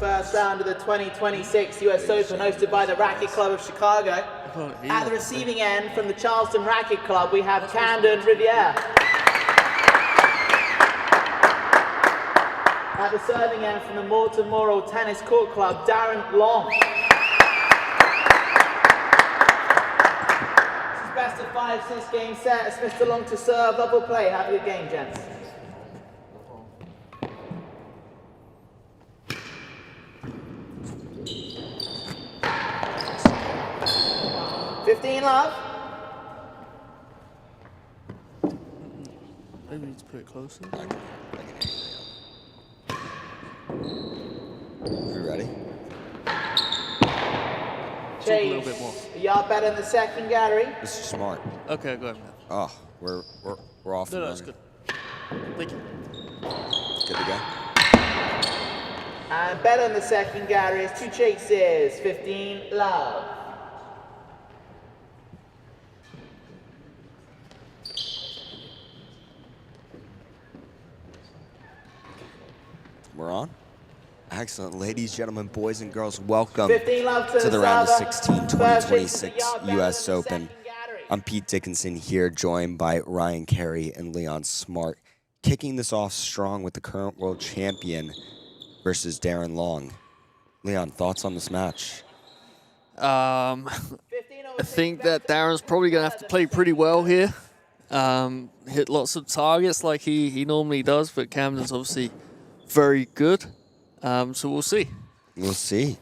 first round of the 2026 US Open hosted by the Racket Club of Chicago. At the receiving end from the Charleston Racket Club, we have Camden Riviere. At the serving end from the Morton Morrill Tennis Court Club, Darren Long. This is best of 5, 6-game set. It's Mr. Long to serve. Double play. Have a good game, gents. 15 love. Maybe need to put it closer. You ready? Chase, a little bit more. A yard better in the second gallery. This is smart. Okay, go ahead, man. Oh, we're off. No, that's good. Thank you. Good to go. And better in the second gallery is 2 chases. 15 love. We're on. Excellent. Ladies, gentlemen, boys and girls, welcome 15 love to the round of server. 16 2026 US Open. I'm Pete Dickinson here, joined by Ryan Carey and Leon Smart, kicking this off strong with the current world champion versus Darren Long. Leon, thoughts on this match? I think that Darren's probably going to have to play pretty well here. Hit lots of targets like he normally does, but Camden's obviously very good. So we'll see. We'll see.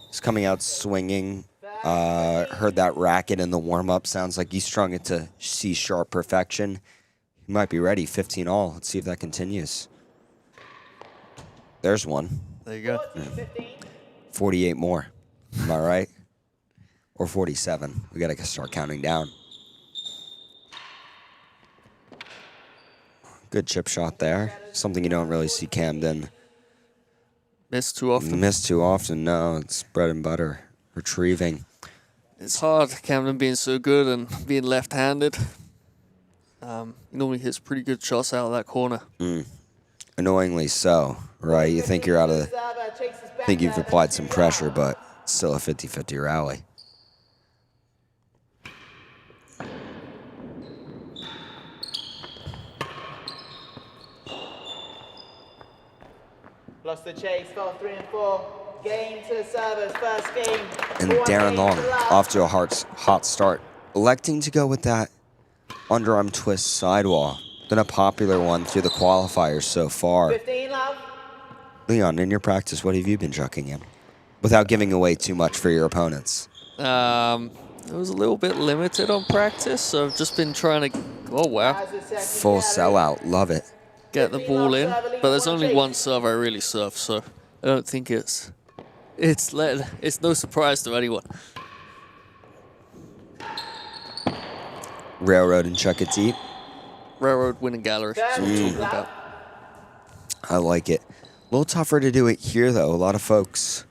He's coming out swinging. Heard that racket in the warm-up. Sounds like he strung it to C-sharp perfection. He might be ready. 15 all. Let's see if that continues. There's one. There you go. 48 more. Am I right? Or 47. We got to start counting down. Good chip shot there. Something you don't really see Camden Miss too often. miss too often. No, it's bread and butter. Retrieving. It's hard, Camden being so good and being left-handed. He normally hits pretty good shots out of that corner. Annoyingly so, right? You think you're out of think you've applied some pressure, but still a 50-50 rally. Lost the chase, fell 3 and 4. Game to the servers, first game. And Darren Long off to a hot start, electing to go with that underarm twist sidewall. Been a popular one through the qualifiers so far. 15 love. Leon, in your practice, what have you been chucking in? Without giving away too much for your opponents. It was a little bit limited on practice, so I've just been trying to, oh wow, Full sellout, love it. get the ball in. But there's only one serve I really serve, so I don't think it's no surprise to anyone. Railroad and chuck it deep. Railroad winning gallery. That's what we're talking about. I like it. A little tougher to do it here, though. A lot of folks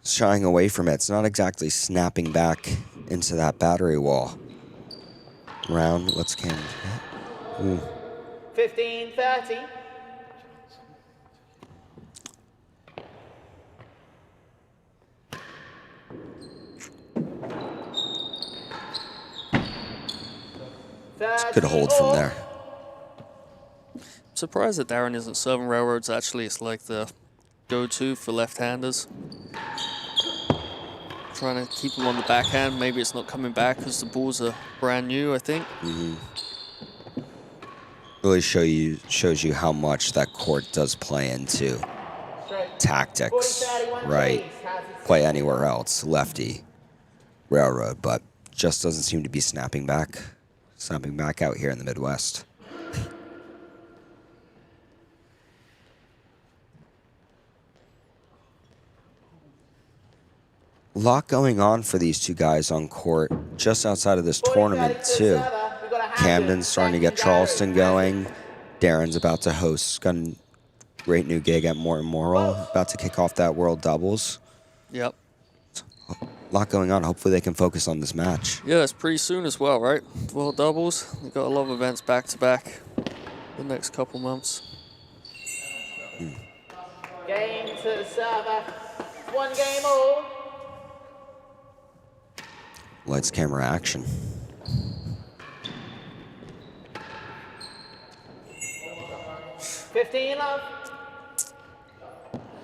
shying away from it. It's not exactly snapping back into that battery wall. Round, let's Camden. 15-30. Good hold from there. Surprised that Darren isn't serving railroads. Actually, it's like the go-to for left-handers. Trying to keep them on the backhand. Maybe it's not coming back because the balls are brand new, I think. Really shows you how much that court does play into tactics, right? Play anywhere else, lefty, railroad, but just doesn't seem to be snapping back out here in the Midwest. A lot going on for these two guys on court just outside of this tournament, too. Camden's starting to get Charleston going. Darren's about to host a great new gig at Morton Morrill, about to kick off that World Doubles. Yep. A lot going on. Hopefully they can focus on this match. Yeah, it's pretty soon as well, right? World Doubles. We've got a lot of events back-to-back the next couple months. Game to to the server. 1 game all. Lights, camera, action. Love.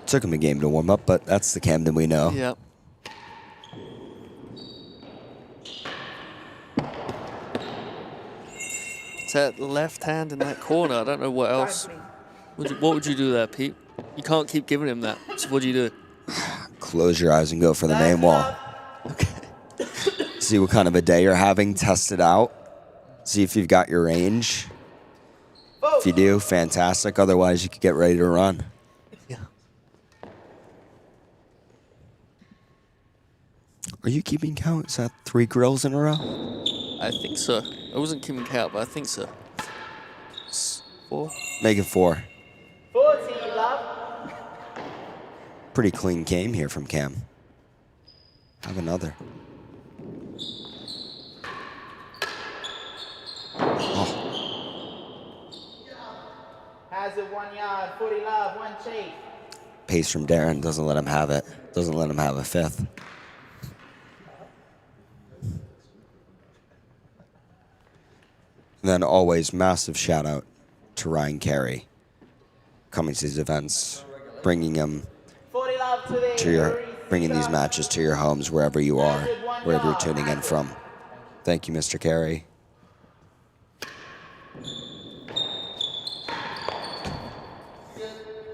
Took him a game to warm up, but that's the Camden we know. Yeah. It's that left hand in that corner. I don't know what else. What would you do there, Pete? You can't keep giving him that. So what do you do? Close your eyes and go for the main wall. Okay. See what kind of a day you're having. Test it out. See if you've got your range. If you do, fantastic. Otherwise, you could get ready to run. Yeah. Are you keeping count? Is that 3 grills in a row? I think so. I wasn't keeping count, but I think so. 4. Make it 4. 40, love. Pretty clean game here from Cam. Have another. Oh. Hazard 1 yard, 40 love, 1 chase. Pace from Darren doesn't let him have it. Doesn't let him have a 5th. And then always massive shout out to Ryan Carey, coming to these events, bringing him 40 love to your, bringing these matches to your homes wherever you are, wherever you're tuning in from. Thank you, Mr. Carey.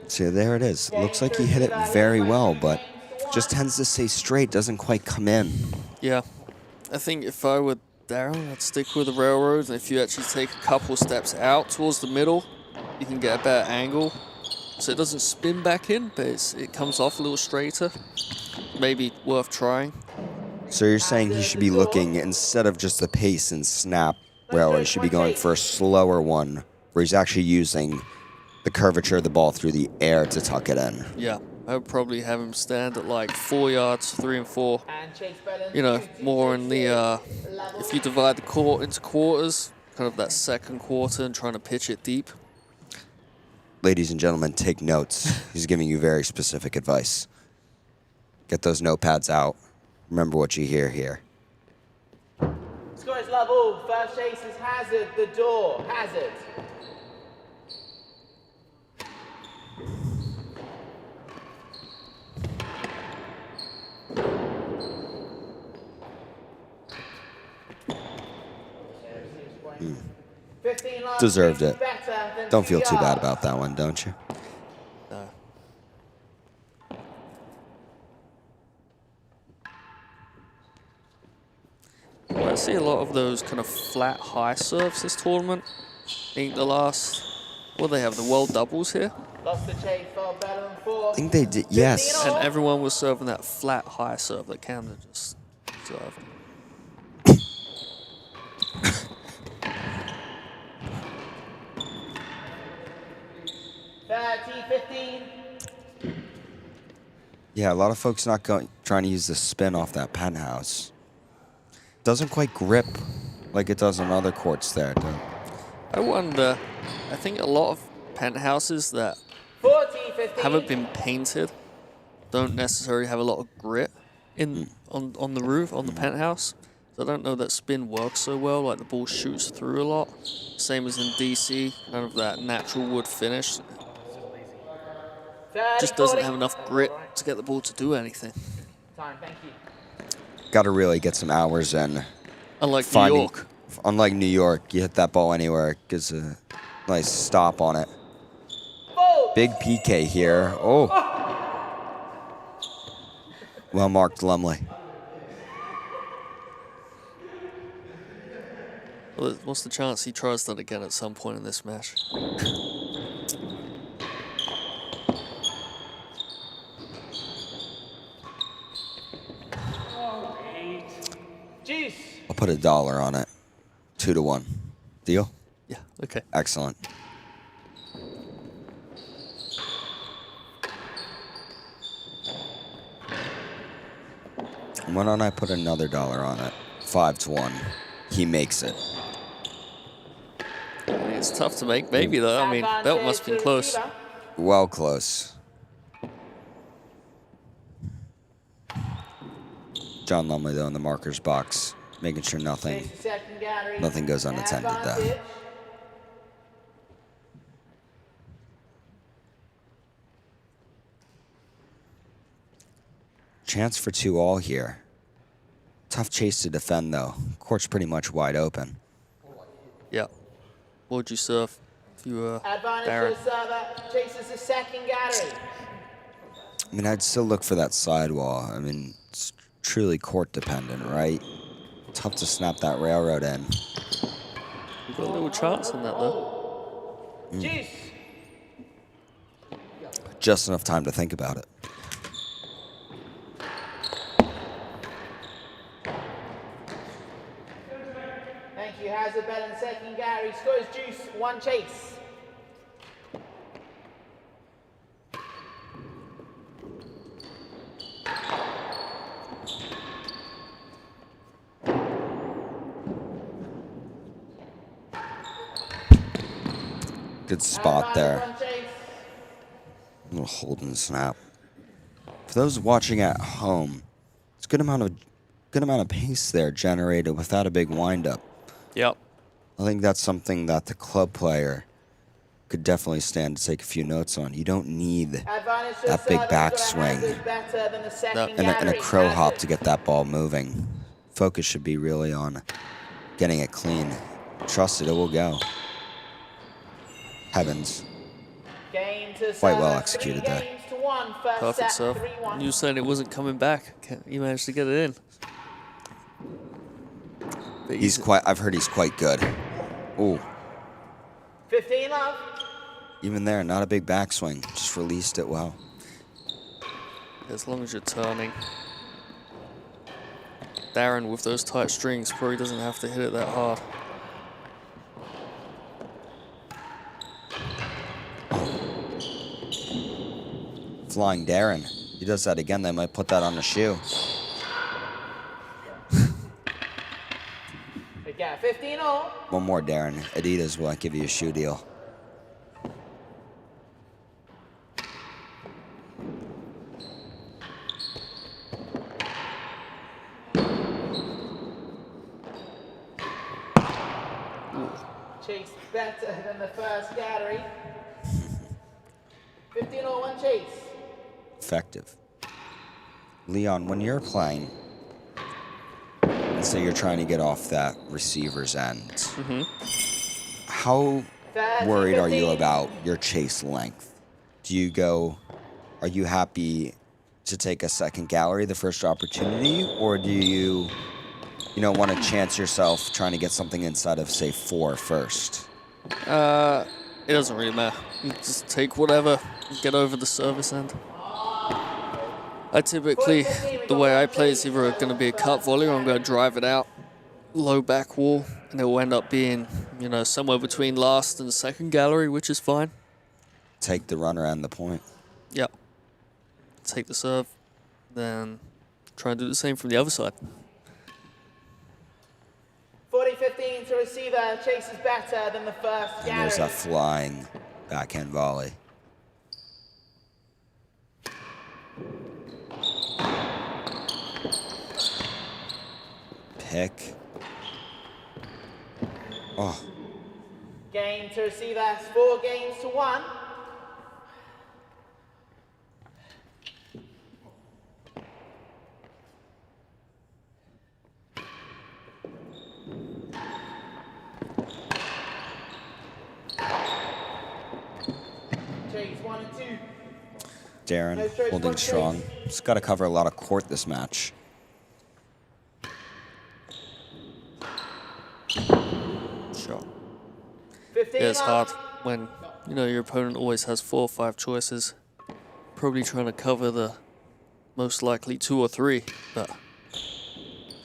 So there it is. Looks like he hit it very well, but just tends to stay straight, doesn't quite come in. Yeah. I think if I were Darren, I'd stick with the railroads, and if you actually take a couple steps out towards the middle, you can get a better angle. So it doesn't spin back in, but it comes off a little straighter. Maybe worth trying. So you're saying he should be looking, instead of just the pace and snap railroad, he should be going for a slower one, where he's actually using the curvature of the ball through the air to tuck it in. Yeah, I would probably have him stand at like 4 yards, 3 and 4. You know, more in the, if you divide the court into quarters, kind of that second quarter and trying to pitch it deep. Ladies and gentlemen, take notes. He's giving you very specific advice. Get those notepads out. Remember what you hear here. Scores love all. First chase is Hazard, the door. Hazard. Deserved it. Don't feel too bad about that one, don't you? No. I see a lot of those kind of flat high serves this tournament. I think the last, well, they have the world doubles here. Lost the chase for better than 4. I think they did, yes. And everyone was serving that flat high serve that Camden just served. 15. Yeah, a lot of folks not trying to use the spin off that penthouse. Doesn't quite grip like it does on other courts there, though. I wonder, I think a lot of penthouses that 40, 15. haven't been painted don't necessarily have a lot of grit in on the roof, on the penthouse. So I don't know that spin works so well, like the ball shoots through a lot. Same as in DC, kind of that natural wood finish. 30, Just doesn't 40. have enough grit to get the ball to do anything. Time, thank you. Got to really get some hours in. Unlike New York. Unlike New York, you hit that ball anywhere, it gives a nice stop on it. Big PK here. Oh. Well marked, Lumley. Well, what's the chance he tries that again at some point in this match? Juice. I'll put $1 on it. 2-1. Deal? Yeah, okay. Excellent. Why don't I put another $1 on it? 5-1. He makes it. It's tough to make, maybe though. I mean, that must have been close. Well close. John Lumley, though, in the markers box, making sure nothing goes unattended there. Chance for 2-all here. Tough chase to defend, though. Court's pretty much wide open. Yeah. What would you serve if you were Advantage Darren? to the server. Chases the second gallery. I mean, I'd still look for that sidewall. I mean, it's truly court dependent, right? Tough to snap that railroad in. You've got a little chance on that, though. Juice. Just enough time to think about it. Thank you. Has a bet in second gallery. Scores juice. 1 chase. Good spot there. 1 chase. A little hold and snap. For those watching at home, it's a good amount of pace there generated without a big windup. Yep. I think that's something that the club player could definitely stand to take a few notes on. You don't need Advantage to that the big server. backswing Has better than the second and a gallery. crow Has hop it. to get that ball moving. Focus should be really on getting it clean. Trust it will go. Heavens. Game to Quite well server. executed 3 there. games to 1. First Perfect set, serve. 3-1. You were saying it wasn't coming back. You managed to get it in. But I've heard he's quite good. Ooh. 15 love. Even there, not a big backswing. Just released it well. As long as you're turning. Darren, with those tight strings, probably doesn't have to hit it that hard. Flying Darren. He does that again, they might put that on the shoe. We got 15 all. One more, Darren. Adidas will give you a shoe deal. Chase better than the first gallery. 15 all, 1 chase. Effective. Leon, when you're playing, let's say you're trying to get off that receiver's end, how 30, worried are you 15. about your chase length? Are you happy to take a second gallery the first opportunity, or do you want to chance yourself trying to get something inside of, say, 4 first? It doesn't really matter. You just take whatever, get over the service end. I typically, the way I play is either going to be a cut volley or I'm going to drive it out, low back wall, and it will end up being, somewhere between last and second gallery, which is fine. Take the runner and the point. Yep. Take the serve, then try and do the same from the other side. 40-15 to receiver. Chase is better than the first And there's gallery. that flying backhand volley. Pick. Oh, Game to receiver. 4 games to 1. Chase 1 and 2. Darren holding strong. He's got to cover a lot of court this match. Sure. 15 Yeah, it's hard up. when, your opponent always has 4 or 5 choices. Probably trying to cover the most likely 2 or 3, but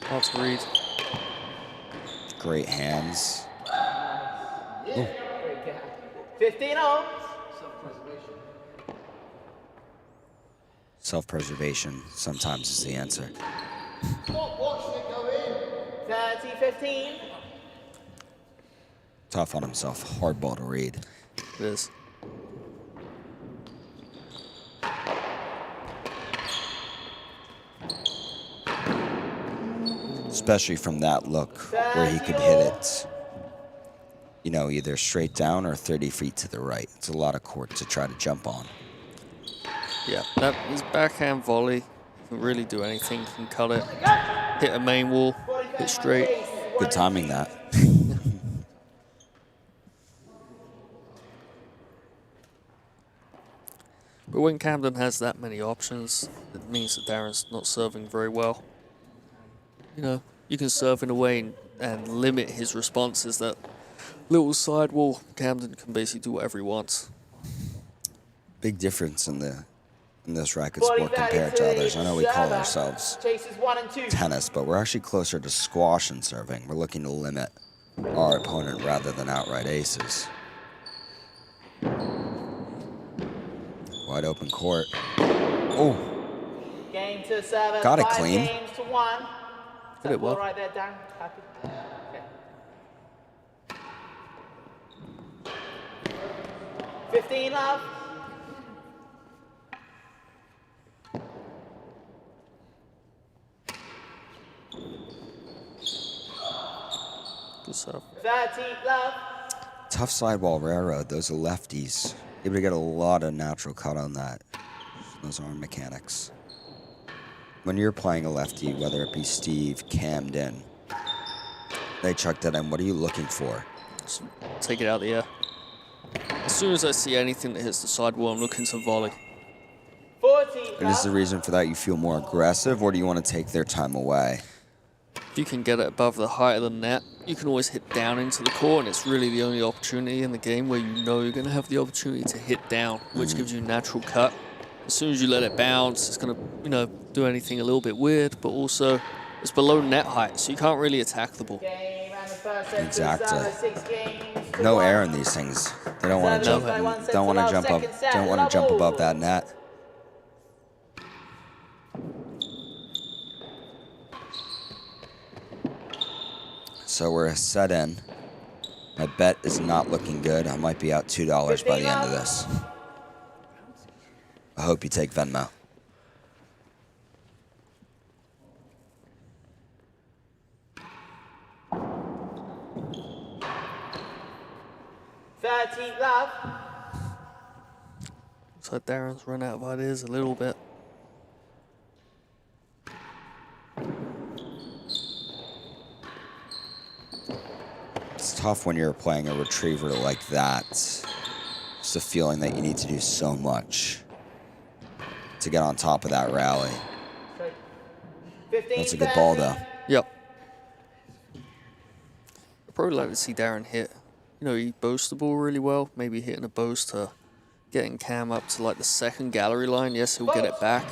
hard to read. Great hands. Ooh. 15 all. Self-preservation sometimes is the answer. 30-15. Tough on himself. Hard ball to read. It is. especially from that look where he could hit it, you know, either straight down or 30 feet to the right. It's a lot of court to try to jump on. Yeah, that his backhand volley can really do anything. He can cut it, hit a main wall, hit straight. Good timing, that. But when Camden has that many options, it means that Darren's not serving very well. You know, you can serve in a way and limit his responses. That little sidewall, Camden can basically do whatever he wants. Big difference in this racket sport compared to others. I know we call ourselves tennis, but we're actually closer to squash in serving. We're looking to limit our opponent rather than outright aces. Wide open court. Oh. Game to serve. Got it clean. Games to 1. Did it well. Right there, Darren. Happy? Okay. 15 love. Good serve. 13 love. Tough sidewall railroad. Those are lefties. Able to get a lot of natural cut on that. Those arm mechanics. When you're playing a lefty, whether it be Steve, Camden, they chuck that in. What are you looking for? Just take it out of the air. As soon as I see anything that hits the sidewall, I'm looking to volley. 14 And is the reason for that you feel more aggressive, or do you want to take their time away? If you can get it above the height of the net, you can always hit down into the court, and it's really the only opportunity in the game where you know you're going to have the opportunity to hit down, which gives you natural cut. As soon as you let it bounce, it's going to, you know, do anything a little bit weird, but also it's below net height, so you can't really attack the ball. Exactly. No air in these things. They don't want to jump. Don't want to jump up. Don't want to jump above that net. So we're set in. My bet is not looking good. I might be out $2 by the end of this. I hope you take Venmo. love. Looks like Darren's run out of ideas a little bit. It's tough when you're playing a retriever like that. It's the feeling that you need to do so much to get on top of that rally. That's a good ball, though. Yep. I'd probably like to see Darren hit. You know, he boasts the ball really well. Maybe hitting a boast to getting Cam up to like the second gallery line. Yes, he'll get it back.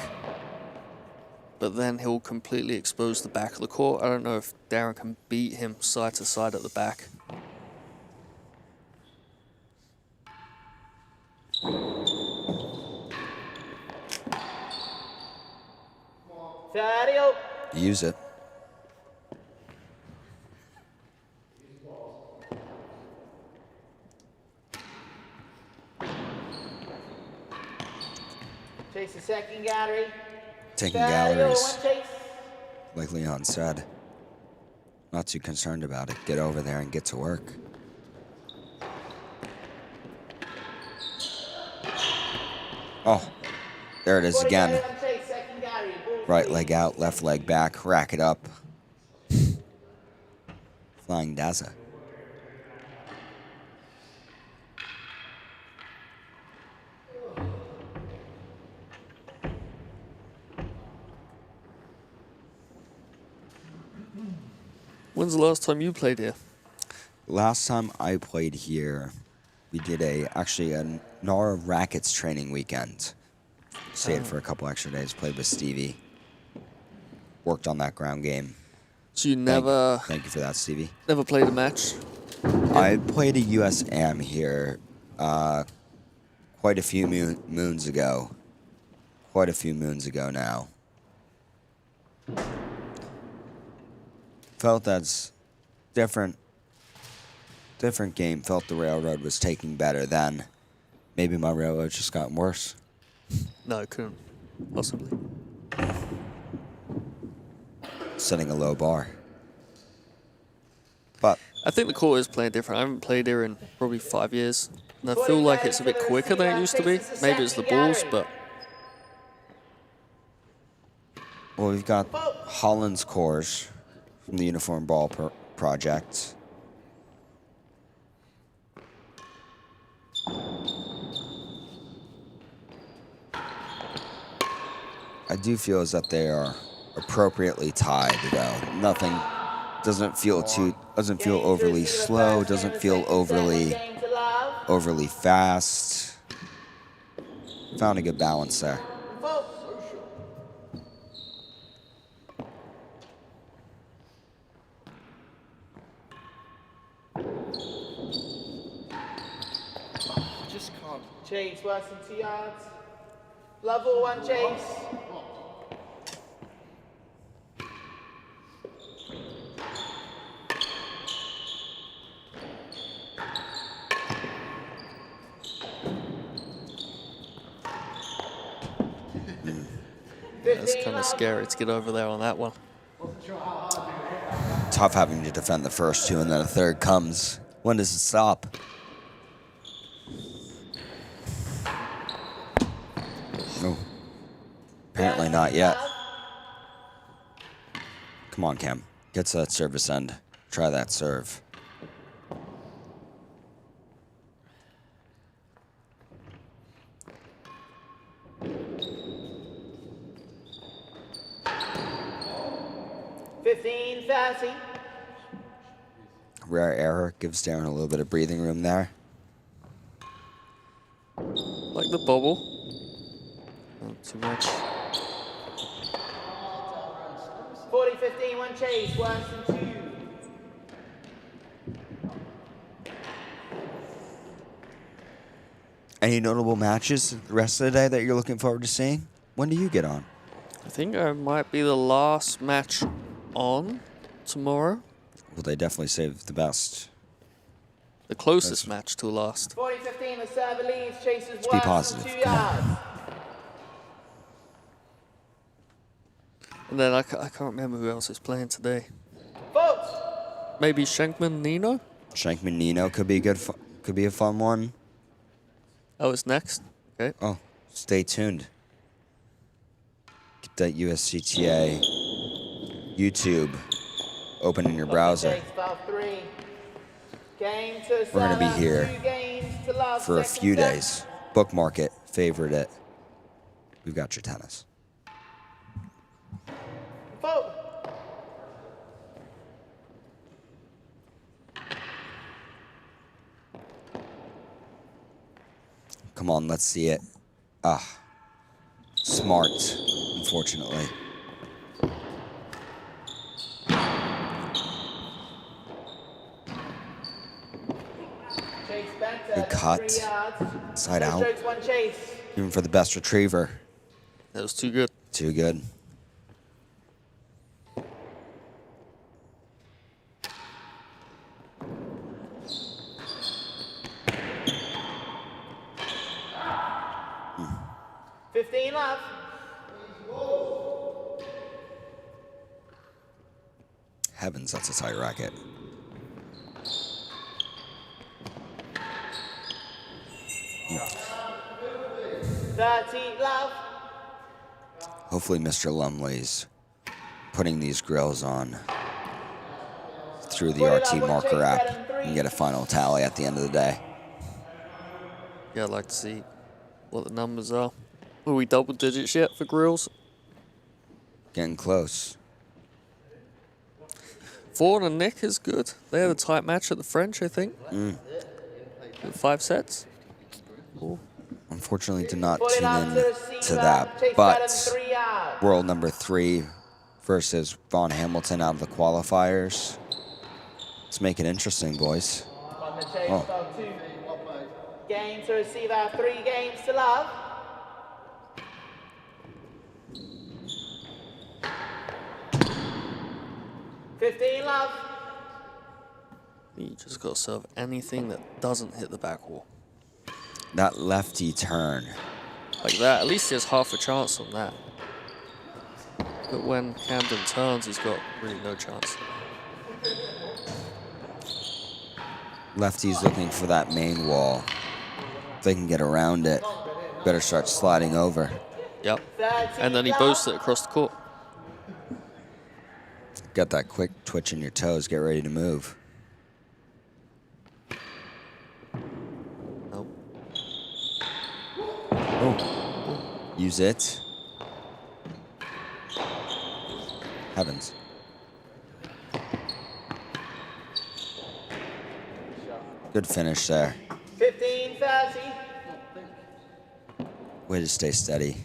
But then he'll completely expose the back of the court. I don't know if Darren can beat him side to side at the back. Use it. Chase the second gallery. Taking galleries, like Leon said. Not too concerned about it. Get over there and get to work. Oh, there it is again. Right leg out, left leg back, rack it up. Flying Daza. When's the last time you played here? Last time I played here, we did actually a NAR rackets training weekend. Stayed for a couple extra days, played with Stevie. Worked on that ground game. So you never... Thank you for that, Stevie. Never played a match? I played a USAM here quite a few moons ago. Quite a few moons ago now. Felt that's different game. Felt the railroad was taking better then. Maybe my railroad just gotten worse. No, it couldn't. Possibly. Setting a low bar. But I think the court is playing different. I haven't played here in probably 5 years. And I feel like it's a bit quicker than it used to be. Maybe it's the balls, but... well, we've got Holland's cores from the Uniform Ball Project. I do feel as that they are appropriately tied, though. Nothing doesn't feel overly slow, doesn't feel overly fast. Found a good balance there. Just can't. Chase worse than 2 yards. Level 1 chase. It's kind of scary to get over there on that one. Tough having to defend the first two and then a third comes. When does it stop? No. Apparently not yet. Come on, Cam. Get to that service end. Try that serve. Rare error gives Darren a little bit of breathing room there. Like the bobble. Not too much. 40-15, 1 chase, worse than 2. Any notable matches the rest of the day that you're looking forward to seeing? When do you get on? I think I might be the last match on tomorrow. Well, they definitely saved the best. The closest match to last. 40-15, the server leads, chases Let's be worse positive. than 2 Come on. yards. And then I can't remember who else is playing today. Votes. Maybe Shankman Nino? Shankman Nino could be could be a fun one. Oh, it's next? Okay. Oh, stay tuned. Get that USCTA YouTube open in your browser. We're going to be here for a few days. Bookmark it, favorite it. We've got your tennis. Vote. Come on, let's see it. Ah, smart, unfortunately. Good cut. Side out. Even for the best retriever. That was too good. Too good. Hmm. 15 left. Heavens, that's a tight racket. Hopefully Mr. Lumley's putting these grills on through the RT Marker app and get a final tally at the end of the day. Yeah, I'd like to see what the numbers are. Are we double digits yet for grills? Getting close. Vaughan and Nick is good. They had a tight match at the French, I think. 5 sets. Cool. Unfortunately, did not tune in to that. But world number 3 versus Von Hamilton out of the qualifiers. Let's make it interesting, boys. Oh. Game to receive our 3 games to love. $15 love. You just got to serve anything that doesn't hit the back wall. That lefty turn. Like that, at least he has half a chance on that. But when Camden turns, he's got really no chance. Lefty's looking for that main wall. If they can get around it, better start sliding over. Yep. And then he boosts it across the court. Got that quick twitch in your toes. Get ready to move. Nope. Oh. Use it. Heavens. Good finish there. 15-30. Way to stay steady.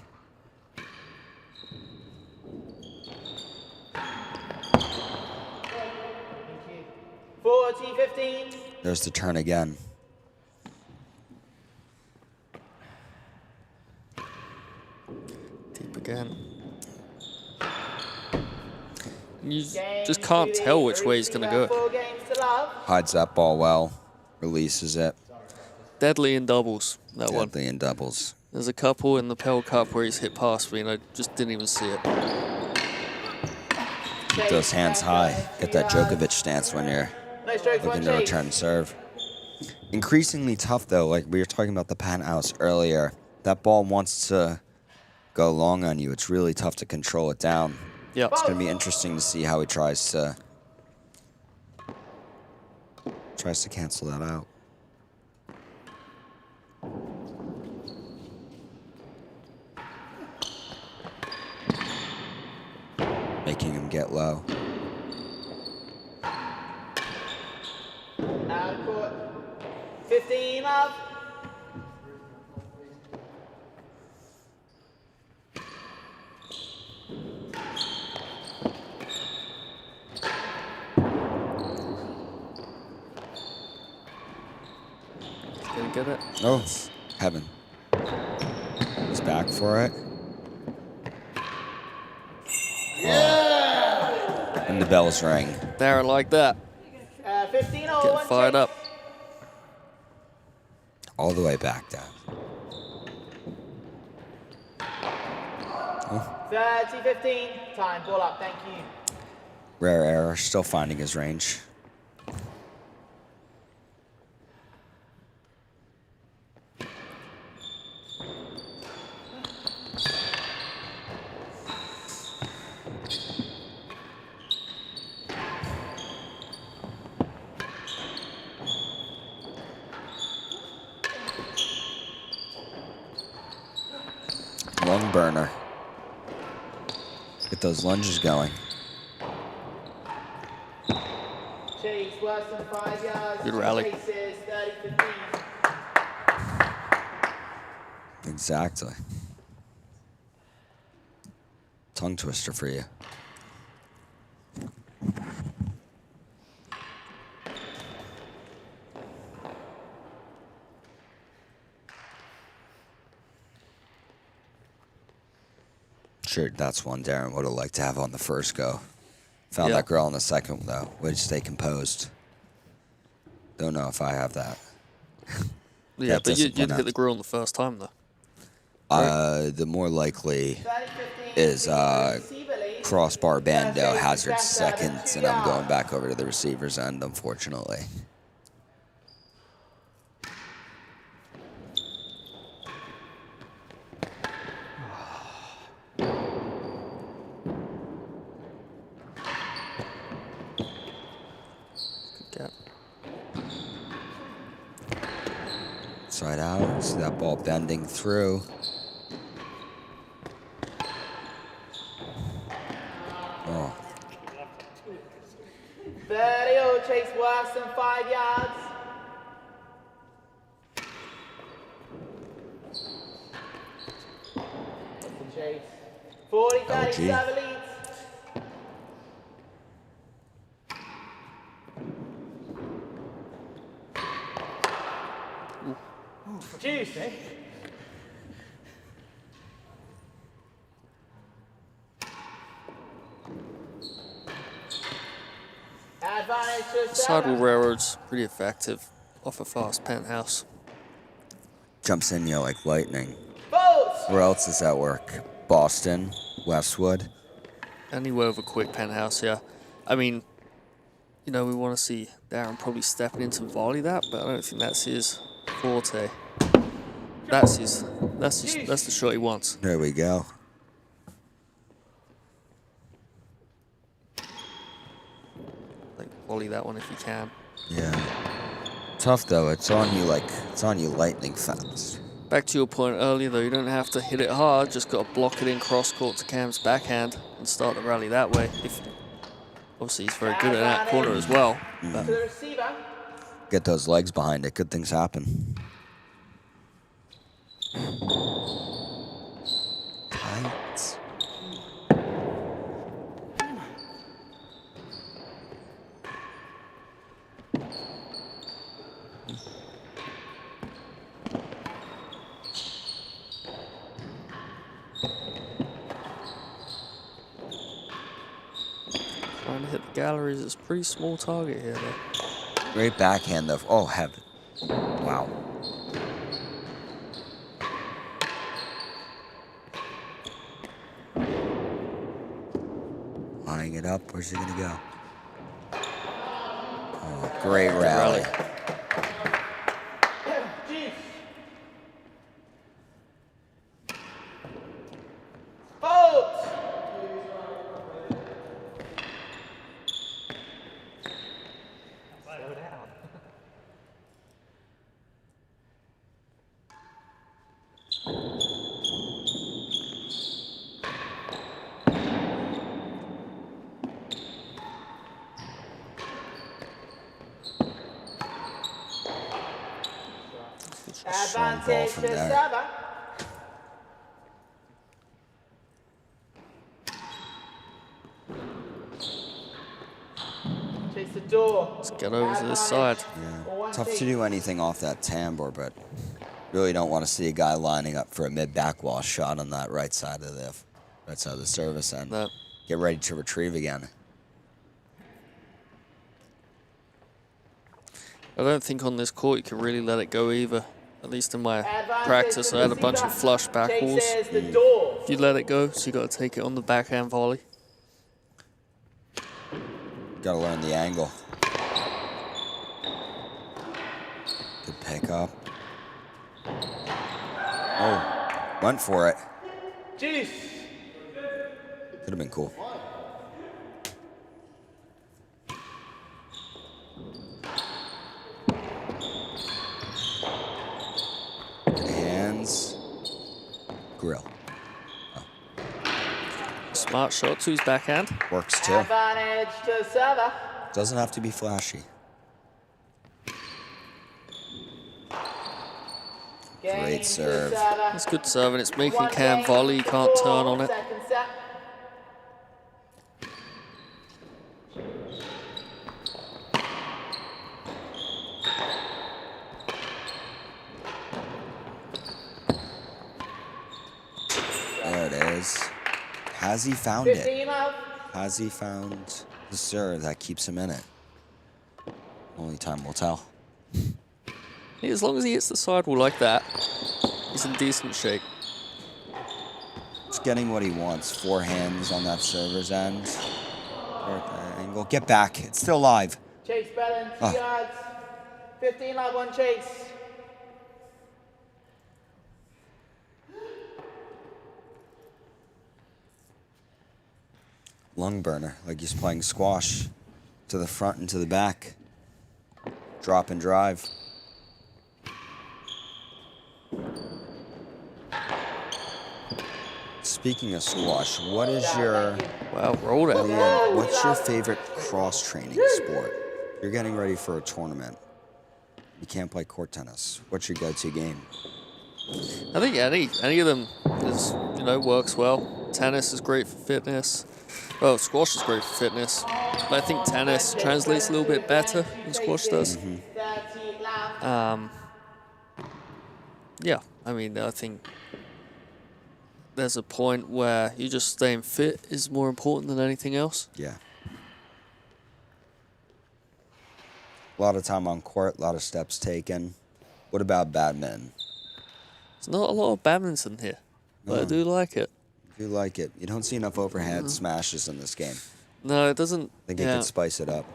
Thank you. 40-15. There's the turn again. Deep again. You just can't tell which way he's going to go. 4 games to love. Hides that ball well. Releases it. Deadly in doubles, that one. Deadly in doubles. There's a couple in the Pell Cup where he's hit past me and I just didn't even see it. Keep those hands high. Get that Djokovic stance when you're No strokes, looking 1 to chase. return serve. Increasingly tough, though. Like we were talking about the penthouse earlier. That ball wants to go long on you. It's really tough to control it down. Yep. It's going to be interesting to see how he tries to cancel that out. Making him get low. Out of court. 15 love. Gonna get it. Oh, heaven. He's back for it. Yeah! And the bells ring. Darren like that. 15 all, Getting 1 fired chase. up. All the way back down. 30-15. Time, ball up, thank you. Rare error, still finding his range. Lung burner. Get those lunges going. Chase, worse than 5 yards. Good 2 rally. chases, 30-15. Exactly. Tongue twister for you. Sure, that's one Darren would have liked to have on the first go. Found Yeah. that girl on the second, though. Way to stay composed. Don't know if I have that. Yeah, That but you'd discipline hit the grill on the first time though. The more likely 30-15. is Receiver lead. crossbar bando, First hazard best out of seconds, 2 and I'm going yards. back over to the receiver's end, unfortunately. Good gap. Side out, see that ball bending through. Oh, 30 all, chase worse than 5 yards. Chase. 40-30, LG. server leads. Juice, eh? Advantage to Sidewall server. railroad's pretty effective off a fast penthouse. jumps in you like lightning. Votes. Where else does that work? Boston, Westwood. Anywhere with a quick penthouse, yeah. I mean, you know, we want to see Darren probably stepping into volley that, but I don't think that's his forte. That's the shot he wants. There we go. Like volley that one if you can. Yeah. Tough though. It's on you lightning fast. Back to your point earlier though, you don't have to hit it hard, just got to block it in cross court to Cam's backhand and start the rally that way. Obviously he's very good at that corner as well. But To the receiver. Get those legs behind it. Good things happen. Tight. trying to hit the galleries, it's a pretty small target here though. Great backhand though. Oh, heaven. Wow. Lining it up. Where's he going to go? Oh, great rally. Strong ball from there. Chase the door. Let's get over to this side. Yeah. Tough to do anything off that tambour, but really don't want to see a guy lining up for a mid-back wall shot on that right side of the service end. No. Get ready to retrieve again. I don't think on this court you can really let it go either. At least in my practice, I had a bunch of flush back balls. If you let it go, so you got to take it on the backhand volley. Got to learn the angle. Good pick up. Oh, went for it. Juice. Could have been cool. Good hands. Grill. Oh. Smart shot to his backhand. Works too. Advantage to server. Doesn't have to be flashy. Great serve. It's good serving. It's making Cam volley. You can't turn on it. There it is. Has he found it? Has he found the serve that keeps him in it? Only time will tell. As long as he hits the sidewall like that, he's in decent shape. Just getting what he wants. 4 hands on that server's end. Angle. Get back. It's still live. Chase Bellin, 2 yards. 15 love, 1 chase. Lung burner, like he's playing squash. To the front and to the back. Drop and drive. Speaking of squash, what is your rolled it. what's your favorite cross training sport? You're getting ready for a tournament. You can't play court tennis. What's your go-to game? I think any of them is, works well. Tennis is great for fitness. Well, squash is great for fitness. But I think tennis translates a little bit better than squash does. Yeah, I think there's a point where you just staying fit is more important than anything else. Yeah. A lot of time on court, a lot of steps taken. What about badminton? There's not a lot of badminton here, but I do like it. You like it. You don't see enough overhead smashes in this game. No, it doesn't. I think it could spice it up.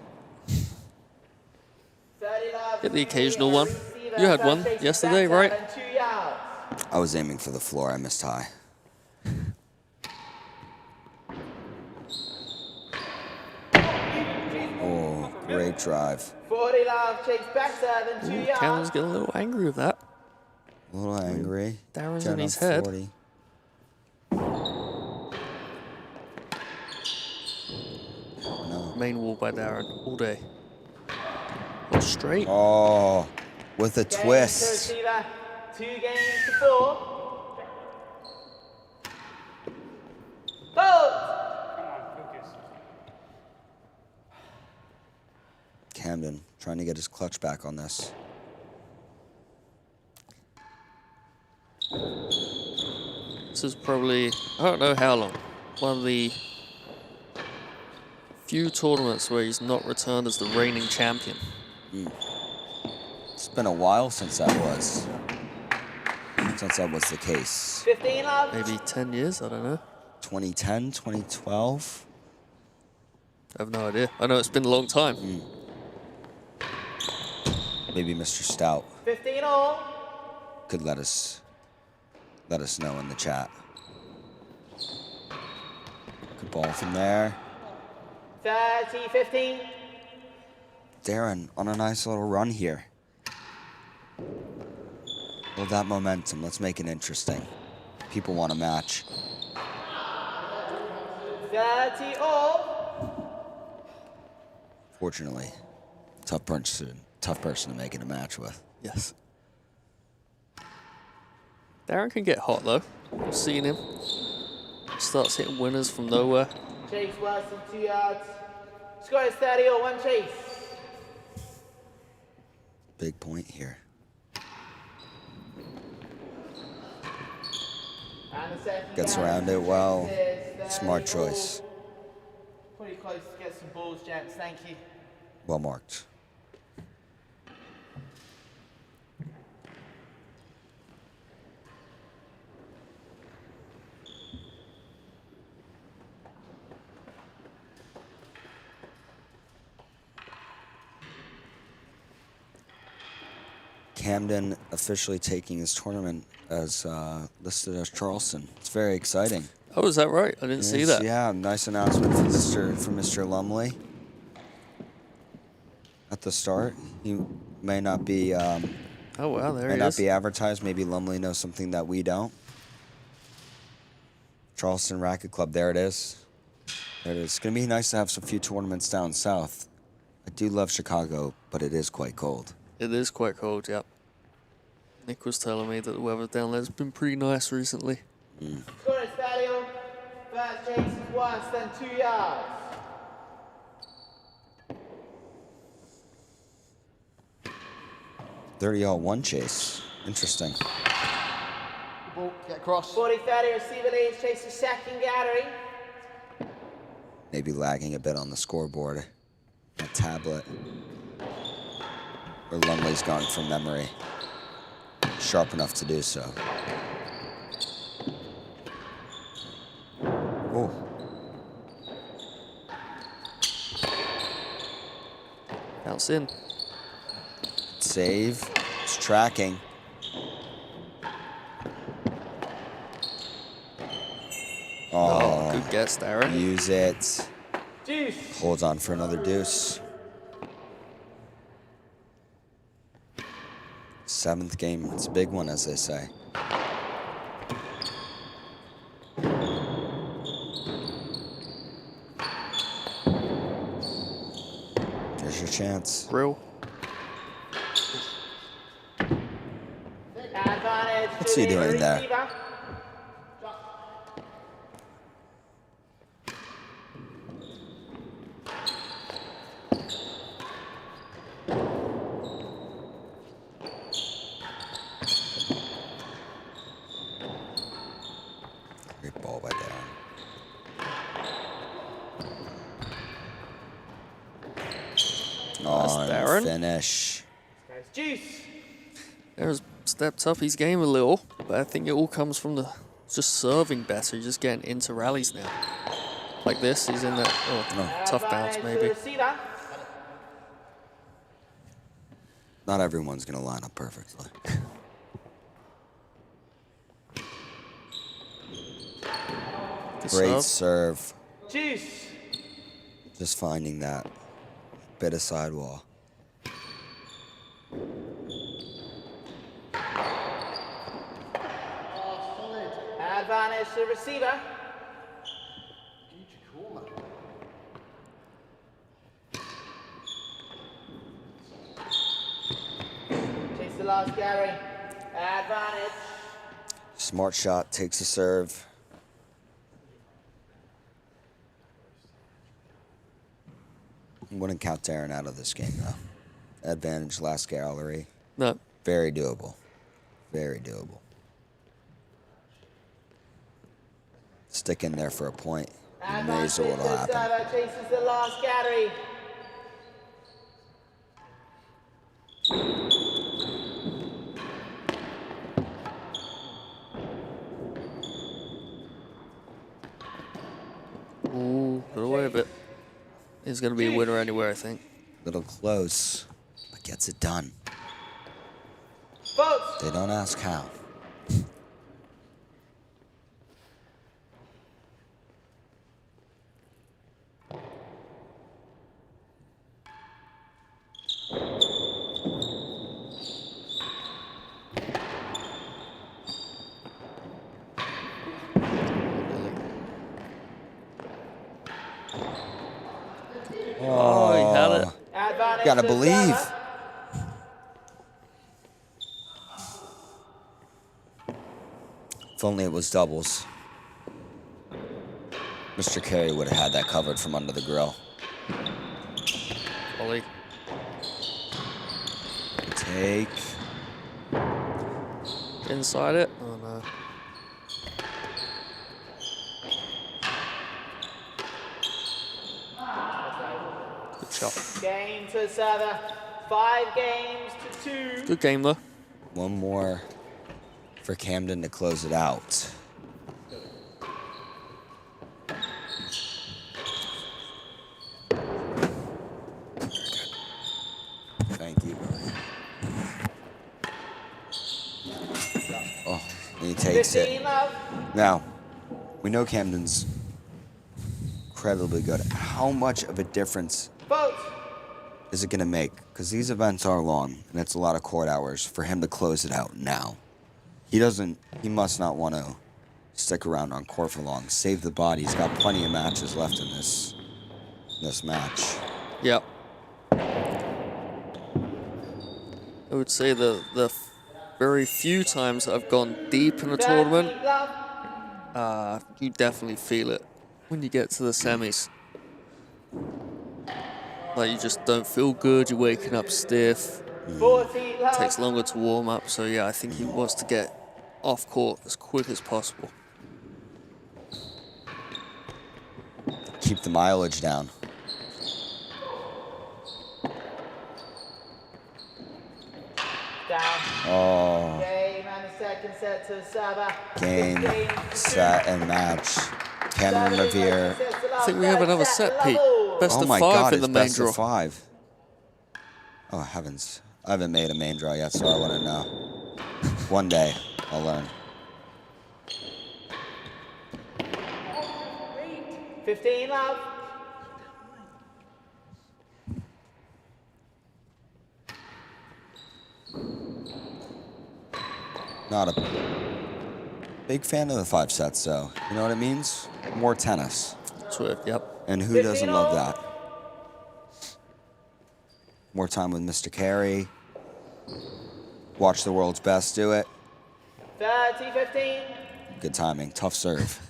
Get the occasional one. You had one yesterday, right? I was aiming for the floor. I missed high. Oh, great drive. 40 love, chase better than 2 yards. Cameron's getting a little angry with that. A little angry. Darren's Down in on his head. 40. No. Main wall by Darren all day. Oh, straight. Oh, with a Games to twist. receiver, 2 games to 4. Bolt! Camden trying to get his clutch back on this. This is probably, I don't know how long, one of the few tournaments where he's not returned as the reigning champion. It's been a while since that was the case. 15 love. Maybe 10 years, I don't know. 2010, 2012. I have no idea. I know it's been a long time. Maybe Mr. Stout 15 all. could let us know in the chat. Good ball from there. 30, 15. Darren on a nice little run here. Build that momentum. Let's make it interesting. People want a match. 30 all. Fortunately, tough person to make it a match with. Yes. Darren can get hot though. I've seen him. Starts hitting winners from nowhere. Chase worse than 2 yards. Score is 30 all, 1 chase. Big point here. And the second Gets guy around it well. is Smart 30 all. choice. Pretty close to get some balls, gents. Thank you. Well marked. Camden officially taking his tournament as listed as Charleston. It's very exciting. Oh, is that right? I didn't see that. Yeah, nice announcement from Mr. Lumley at the start. He may not be Oh wow, there may he not is. be advertised. Maybe Lumley knows something that we don't. Charleston Racket Club. There it is. There it is. It's gonna be nice to have some few tournaments down south. I do love Chicago, but it is quite cold. It is quite cold, yep. Nick was telling me that the weather down there's been pretty nice recently. Score is 30 all. First chase is worse than 2 yards. All 1 chase. Interesting. Ball, get across. 40-30 receiver leads. Chase the second gallery. Maybe lagging a bit on the scoreboard. A tablet. Or Lumley's going from memory. Sharp enough to do so. Oh. Bounce in. Save. It's tracking. Oh, Oh, good guess, Darren. use it. Deuce. Holds on for another deuce. 7th game. It's a big one, as they say. There's your chance. Grill. Advantage. What's he to the doing there? receiver. Great ball by Darren. On Darren. finish. Guys, juice. Darren's stepped up his game a little, but I think it all comes from the just serving better. He's just getting into rallies now. Like this, he's in that tough bounce Advantage to the maybe. receiver. Not everyone's going to line up perfectly. Great serve. Juice. Just finding that bit of sidewall. Advantage to receiver. Chase the last Gary. Advantage. Smart shot, takes a serve. Wouldn't count Darren out of this game, though. Advantage, last gallery. No. Very doable. Very doable. Stick in there for a point. Amazing what'll happen. Chases the last gallery. Ooh, got away with it. He's going to be a winner anywhere, I think. Little close, but gets it done. Votes. They don't ask how. Oh, he had it. Advantage Gotta to believe. server. If only it was doubles. Mr. Carey would have had that covered from under the grill. Ollie. Take. Inside it. Oh, no. Good shot. Game to server. 5 games to 2. Good game, though. One more for Camden to close it out. Thank you. Oh, and he takes 15 it. love. Now, we know Camden's incredibly good. How much of a difference Votes. is it going to make? Because these events are long, and it's a lot of court hours for him to close it out now. He must not want to stick around on court for long. Save the body. He's got plenty of matches left in this match. Yep. I would say the very few times I've gone deep in a 13 tournament, love. you definitely feel it when you get to the semis. Like, you just don't feel good, you're waking up stiff, 14 love. takes longer to warm up, so yeah, I think he wants to get off court as quick as possible. Keep the mileage down. Down. Oh, Game and the second set to server. game, 15 to set, and match. Camden Riviere. I think we have another set, Pete. Best Oh of my 5 God, in the it's main best draw. of 5. Oh, heavens. I haven't made a main draw yet, so I wouldn't know. One day, I'll learn. 15 love. Not a big fan of the 5 sets, so you know what it means? More tennis. Swift, yep. And who doesn't love that? More time with Mr. Carey. Watch the world's best do it. 30-15. Good timing. Tough serve.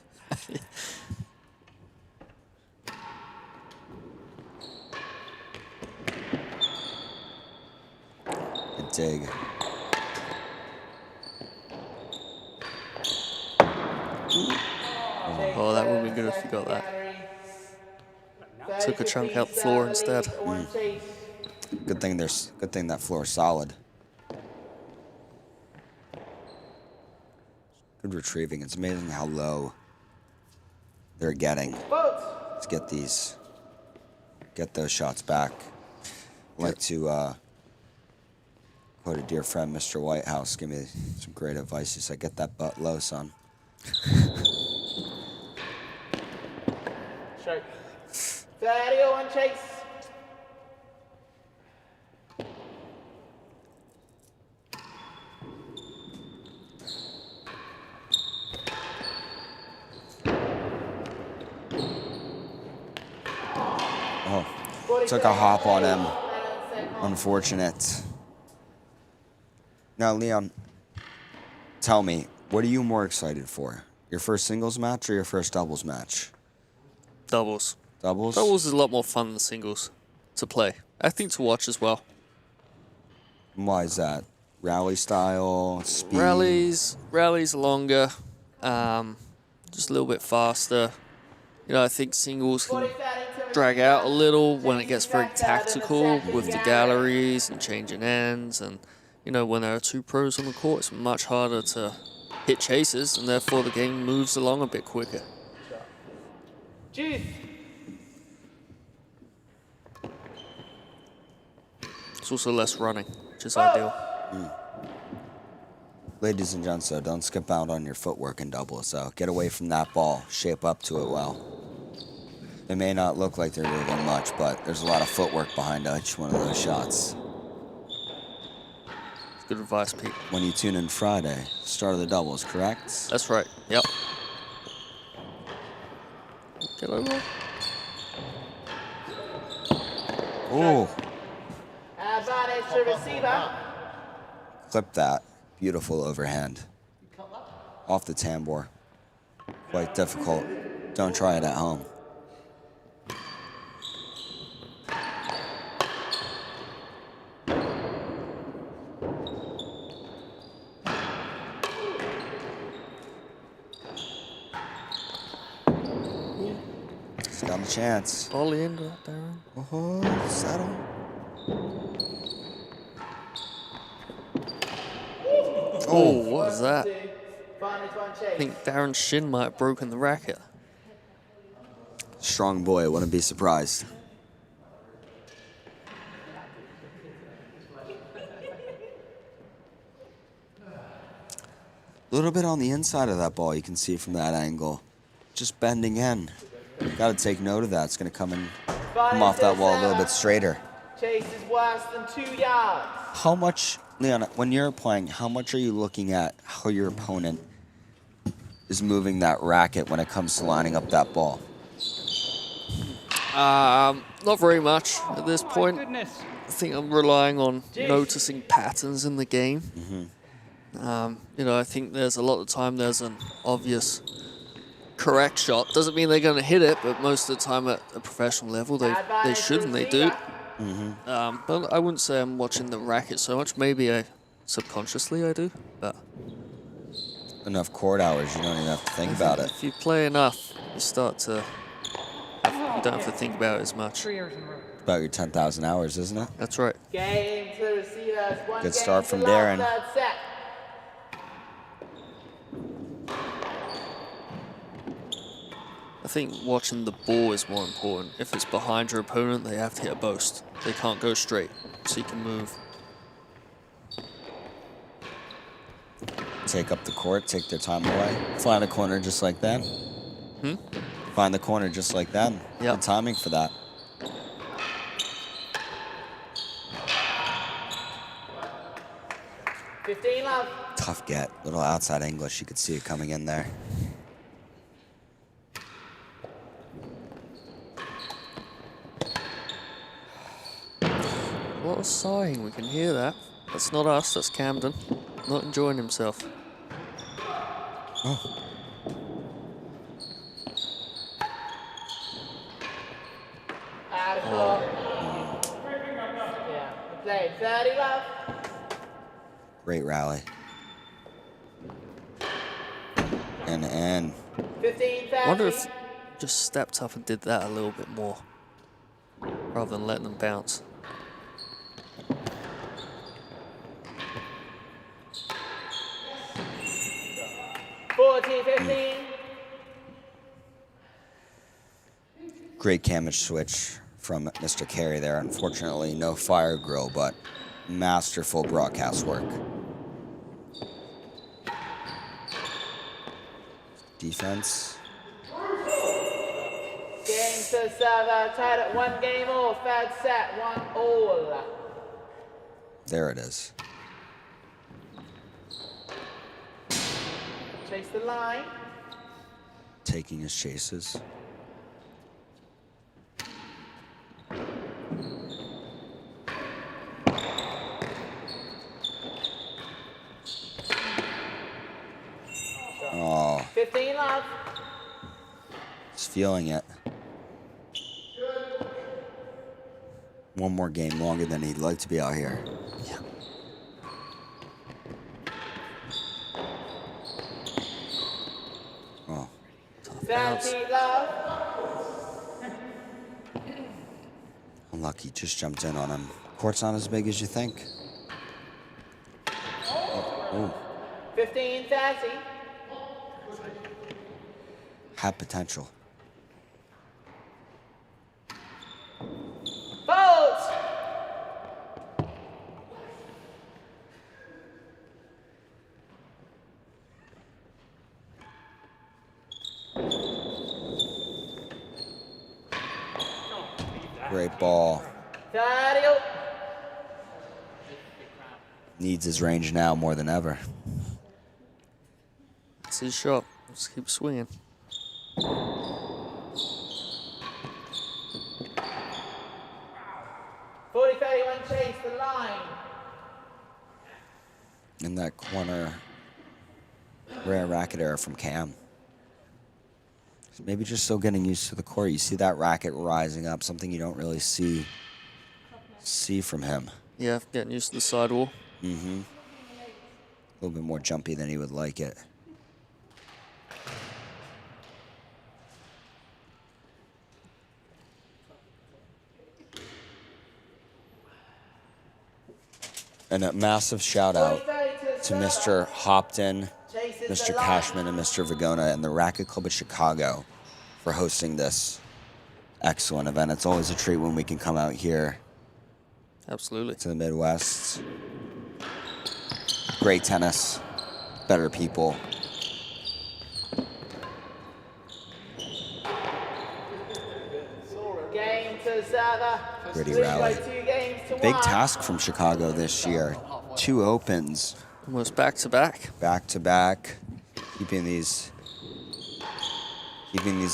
Good dig. Oh, that would be good if you got that. Took a chunk out the floor instead. Good thing that floor is solid. Good retrieving. It's amazing how low they're getting to get those shots back. I like to Quote a dear friend, Mr. Whitehouse, give me some great advice. He said, get that butt low, son. Stroke. 30-01 chase. Oh, took a hop on him. Unfortunate. Now, Leon, tell me, what are you more excited for? Your first singles match or your first doubles match? Doubles. Doubles? Doubles is a lot more fun than singles to play. I think to watch as well. Why is that? Rally style, speed? Rallies are longer, just a little bit faster. You know, I think singles can drag out a little when it gets very tactical with the galleries and changing ends. And, you know, when there are two pros on the court, it's much harder to hit chases, and therefore the game moves along a bit quicker. Juice. It's also less running, which is ideal. Ladies and gents, though, don't skip out on your footwork in doubles, so get away from that ball. Shape up to it well. They may not look like they're moving much, but there's a lot of footwork behind each one of those shots. Good advice, Pete. When you tune in Friday, start of the doubles, correct? That's right. Yep. Get over. Ooh. Advantage to receiver. Clip that. Beautiful overhand. Off the tambour. Quite difficult. Don't try it at home. He's got a chance. Volley into that, Darren. Oh, settle. Oh, what was that? Advantage one I chase. think Darren's shin might have broken the racket. Strong boy, wouldn't be surprised. A little bit on the inside of that ball, you can see from that angle. Just bending in. Got to take note of that. It's going to come off that wall a little bit straighter. Chase is worse than 2 yards. How much, Leon, when you're playing, how much are you looking at how your opponent is moving that racket when it comes to lining up that ball? Not very much at this point. I think I'm relying on noticing patterns in the game. You know, I think there's a lot of the time there's an obvious correct shot. Doesn't mean they're going to hit it, but most of the time at a professional level, they should and they do. But I wouldn't say I'm watching the racket so much. Maybe subconsciously I do, but Enough court hours, you don't even have to think about it. if you play enough, you start to. You don't have to think about it as much. About your 10,000 hours, isn't it? That's right. Game to the receivers. One Good game start to from love, Darren. third set. I think watching the ball is more important. If it's behind your opponent, they have to hit a post. They can't go straight, so you can move. Take up the court, take their time away. Find the corner just like that. Find the corner just like that. Yep. Good timing for that. Love. Tough get. Little outside English. You could see it coming in there. A lot of sighing, we can hear that. That's not us, that's Camden. Not enjoying himself. Oh. Out of court. Yeah. We played 30 love. Great rally. And 15 I wonder if just stepped up and did that a little bit more, rather than letting them bounce. great camage switch from Mr. Carey there. Unfortunately, no fire grill, but Masterful broadcast work. Defense. Game to server, tied at 1 game all. Third set, 1-all. There it is. Chase the line. Taking his chases. Oh, 15 love. he's feeling it. One more game longer than he'd like to be out here. Yeah. Oh, 30 love. unlucky. Just jumped in on him. Court's not as big as you think. Oh, 15-30. had potential. Fault. Great ball. 30. Needs his range now more than ever. It's his shot. Let's keep swinging. Chase the line. In that corner, rare racket error from Cam. Maybe just still getting used to the court. You see that racket rising up, something you don't really see from him. Yeah, getting used to the sidewall. Mm-hmm. A little bit more jumpy than he would like it. And a massive shout out to Mr. Hopton, Mr. Cashman, and Mr. Vagona and the Racket Club of Chicago for hosting this excellent event. It's always a treat when we can come out here Absolutely. to the Midwest. Great tennis, better people. Game to server. Gritty rally. 2 games to Big 1. task from Chicago this year. 2 opens, Almost back to back. back to back, keeping these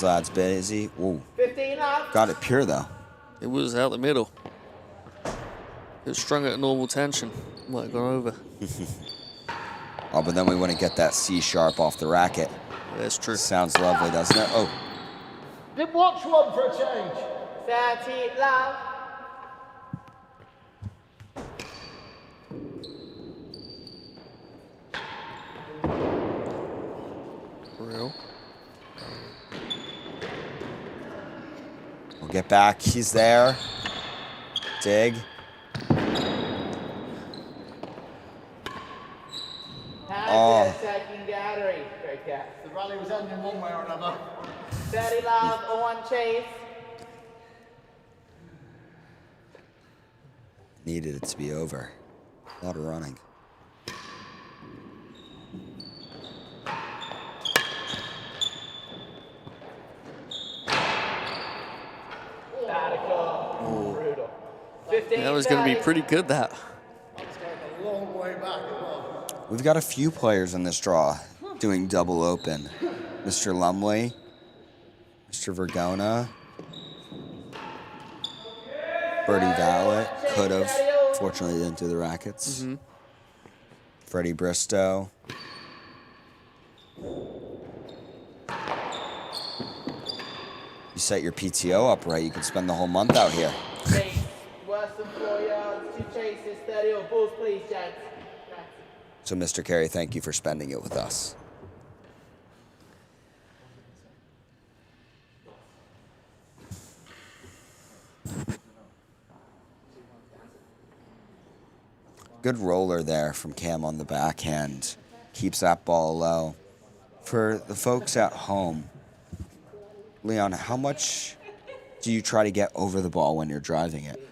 lads busy. Ooh, 15 up. got it pure though. It was out the middle. It was strung at normal tension. Might have gone over. Oh, but then we want to get that C sharp off the racket. That's true. Sounds lovely, doesn't it? Oh, Did watch one for a change. 30 love. For real. we'll get back. He's there. Dig. Oh. Attacking gallery. Great catch. The rally was ending one way or another. 30 love or 1 chase. Needed it to be over. A lot of running. Radical. Brutal. 15. That was going to be pretty good, that. That's going a long way back as well. We've got a few players in this draw doing double open. Mr. Lumley, Mr. Vergona, Birdie Vallet, could have. Fortunately, didn't do the rackets. Mm-hmm. Freddie Bristow. You set your PTO up right, you can spend the whole month out here. Chase. Worse than 4 yards. 2 chases. 30 or balls, please, gents. So, Mr. Carey, thank you for spending it with us. Good roller there from Cam on the backhand. Keeps that ball low. For the folks at home, Leon, how much do you try to get over the ball when you're driving it?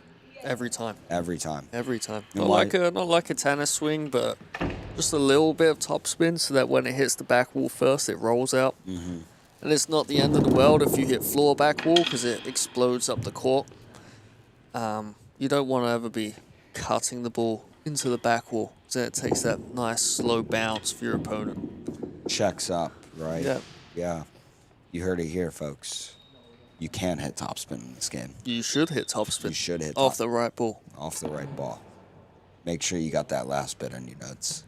Every time. Every time. Every time. And Not like a tennis swing, but just a little bit of topspin so that when it hits the back wall first, it rolls out. Mm-hmm. And it's not the end of the world if you hit floor back wall because it explodes up the court. You don't want to ever be cutting the ball into the back wall so it takes that nice slow bounce for your opponent. Checks up, right? Yeah. Yeah. You heard it here, folks. You can hit topspin in this game. You should hit topspin. You should hit off the right ball. Off the right ball. Make sure you got that last bit on your notes.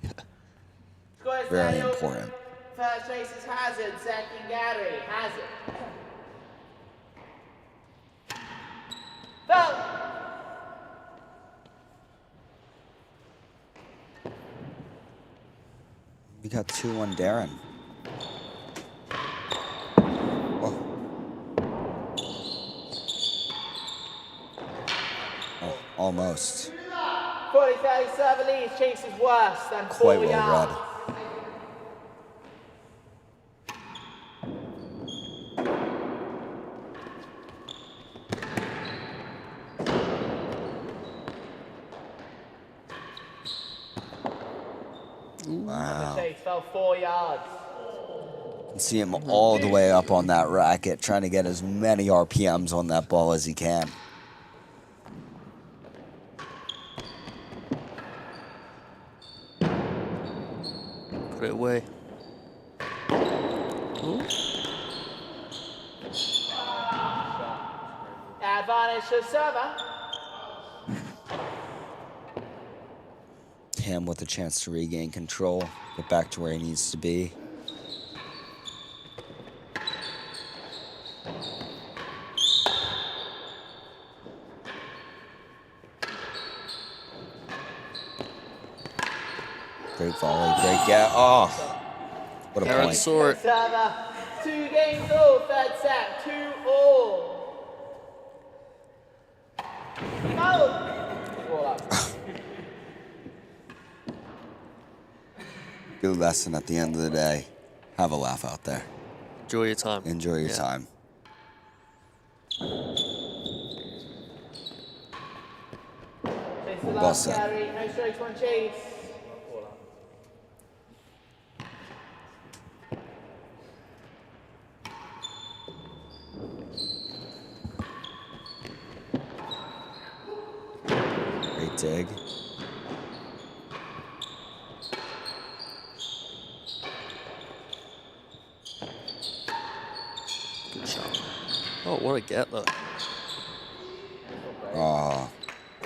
Very important. First race is Hazard, second Gary. Hazard. Go! We got 2-1 Darren. Oh, almost. 40-30 serve leads, chases worse than 4 Quite well yards. read. Wow. The chase fell 4 yards. You can see him all the way up on that racket, trying to get as many RPMs on that ball as he can. Put it away. Ooh. Advantage to server. Cam with a chance to regain control, get back to where he needs to be. Great volley, great get. Oh, what a Darren point. saw it. Server. 2 games all, third set. 2-all. Good lesson at the end of the day. Have a laugh out there. Enjoy your time. Enjoy your time. It's the Well last said. carry, no strokes, 1 chase. Great dig. Good shot. Oh, what a get though. Oh,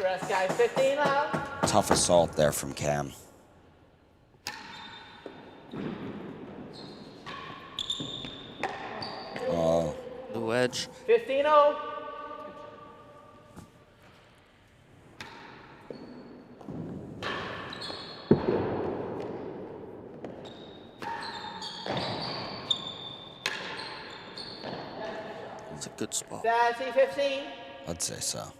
Rest guy 15 up. tough assault there from Cam. Oh, The wedge. 15-0. It's a good spot. 30-15. I'd say so.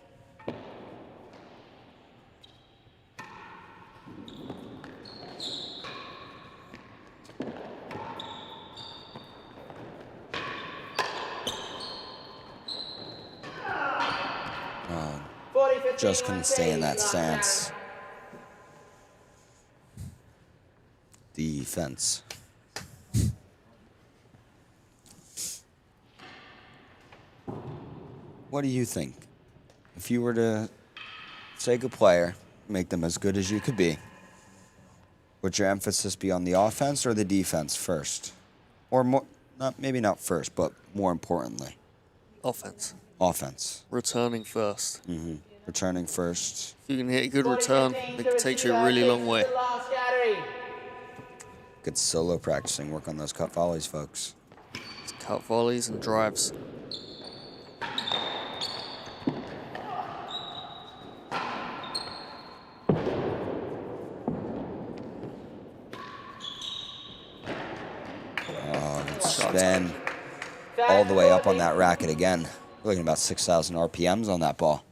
Just couldn't stay in that stance. Defense. What do you think? If you were to take a player, make them as good as you could be, would your emphasis be on the offense or the defense first? Or more, maybe not first, but more importantly, Offense. offense. Returning first. Mm-hmm. Returning first. If you can hit a good return, it takes you a really long way. Good solo practicing. Work on those cut volleys, folks. It's cut volleys and drives. Oh, good spin. All the way up on that racket again. We're looking at about 6,000 RPMs on that ball.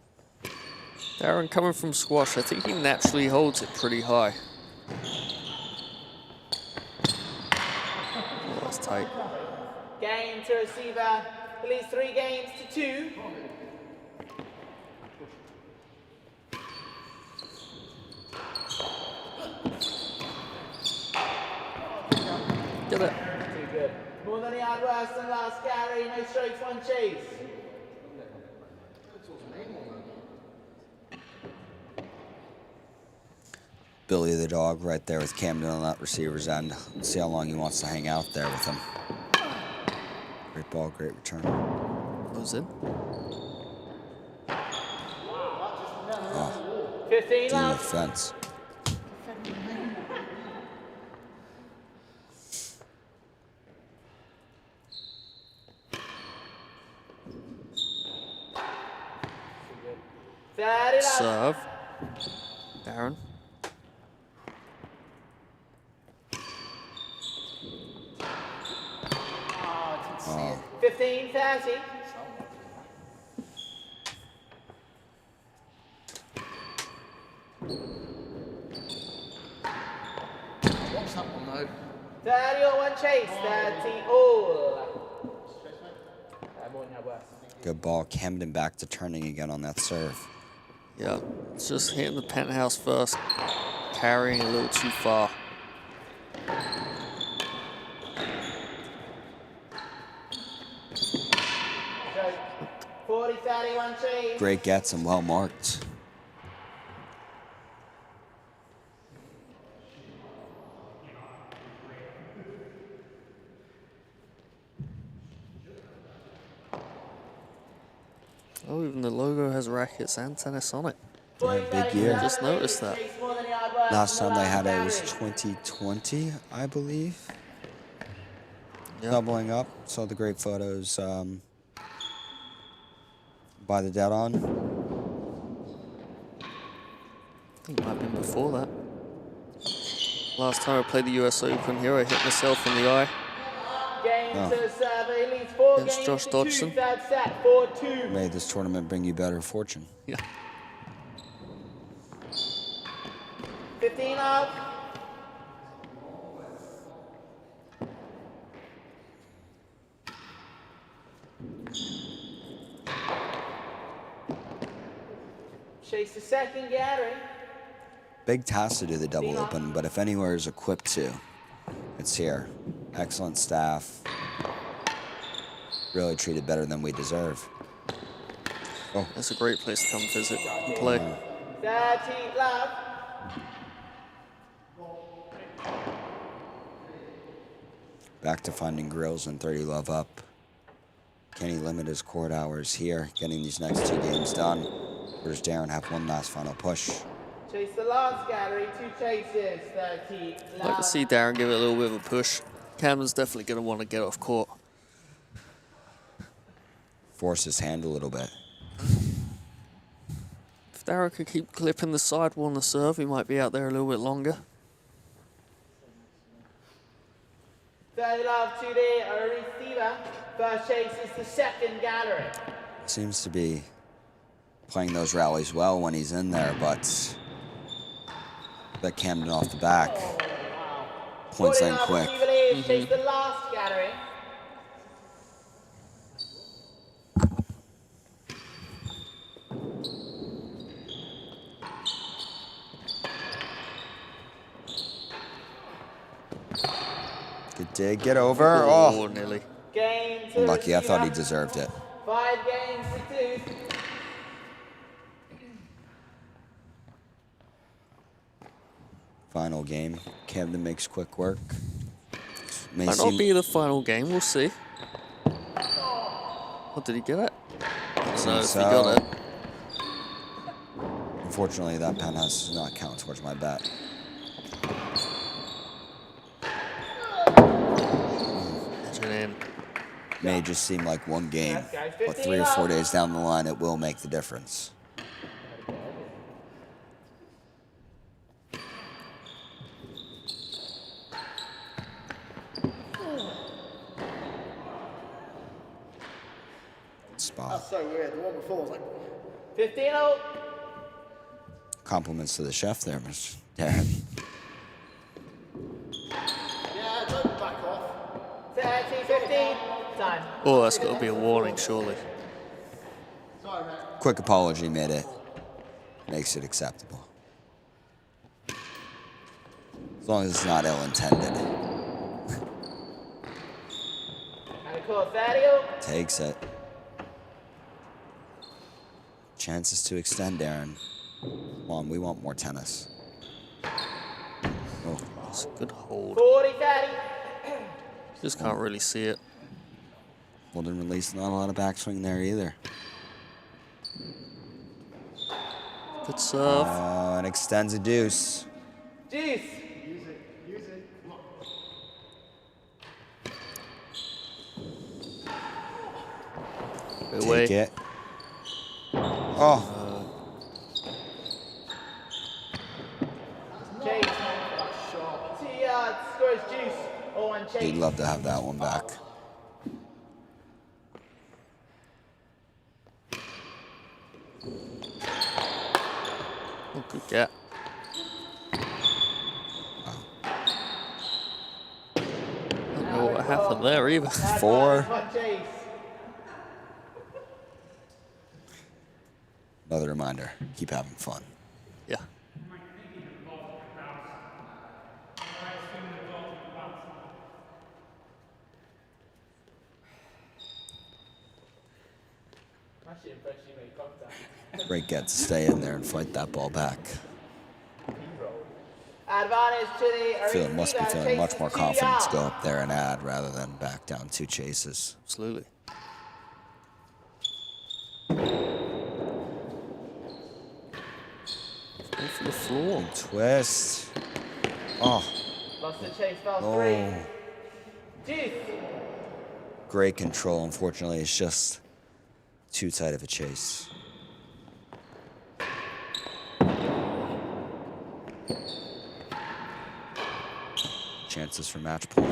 Darren, coming from squash, I think he naturally holds it pretty high. Oh, that's tight. Game to receiver, at least 3 games to 2. get it. Too good. More than a yard worse than last Gary. No strokes, one chase. Billy the dog right there with Camden on that receiver's end. Let's see how long he wants to hang out there with him. Great ball, great return. Goes in. Oh, 15 left. defense. Serve. Darren. Oh, 15, 30. What's that one though? 30 or one chase. 30 all. More than a yard worse. good ball. Camden back to turning again on that serve. Yeah, it's just hitting the penthouse first, carrying a little too far. So, 40, 30, one chase. Great gets and well marked. Oh, even the logo has rackets and tennis on it. Yeah, big year. I just noticed that. Last time they had it was 2020, I believe. Yep. Doubling up. Saw the great photos by the dead on. I think it might have been before that. Last time I played the US Open here, I hit myself in the eye. Game to serve, it leads 4 Against games Josh to Dodgson. 2, third set, 4-2. May this tournament bring you better fortune. Yeah. 15 up. Chase the second, Gary. Big task to do the double open, but if anywhere is equipped to, it's here. Excellent staff. Really treated better than we deserve. Oh, That's a great place to come visit and play. 30 love. back to finding grills and 30 love up. Can he limit his court hours here, getting these next 2 games done? Or does Darren have one last final push? Chase the last gallery, 2 chases, 30 I'd like to see Darren give it a little bit of a push. Cameron's definitely going to want to get off court. Force his hand a little bit. If Darren could keep clipping the sidewall on the serve, he might be out there a little bit longer. 30 love to the receiver. First chase is the second gallery. Seems to be playing those rallies well when he's in there, but that Camden off the back. Points in quick. Chase the last gallery. Good dig, get over. Oh, Nearly. Game to lucky. I thought he receiver. deserved it. 5 games to 2. Final game. Camden makes quick work. May Might not seem- be the final game, we'll see. Oh, did he get it? No, if he got it. Unfortunately, that penthouse does not count towards my bet. Engine in. May just seem like one game, but 3 or 4 days down the line, it will make the difference. Spot. That's so weird. The one before was like, 15-0. Compliments to the chef there, Mr. Darren. yeah, don't back off. 30-15. Time. Oh, that's got to be a warning, surely. Sorry, mate. Quick apology made it. Makes it acceptable. As long as it's not ill-intended. Court 30. Takes it. Chances to extend, Darren. Come on, we want more tennis. Oh, That's a good hold. 40-30. Just can't really see it. Golden release, not a lot of backswing there either. Good serve. Oh, and extends a deuce. Juice. Use it. Come on. Good way. Take it. Oh, Chase. 2 yards. Scores Juice. 0-1 Chase. he'd love to have that one back. Oh, good get. Don't know what happened there either. 4. 1 Chase. Another reminder, keep having fun. Yeah. Actually impressed you made contact. Great get to stay in there and fight that ball back. Advantage to the I feel it must be receiver. feeling much Chases more 2 confident to go yards. up there and add rather than back down 2 chases. Absolutely. Go for the floor. Twist. Oh, Lost the chase, fell oh. 3. Juice. Great control. Unfortunately, it's just too tight of a chase. Chances for match point.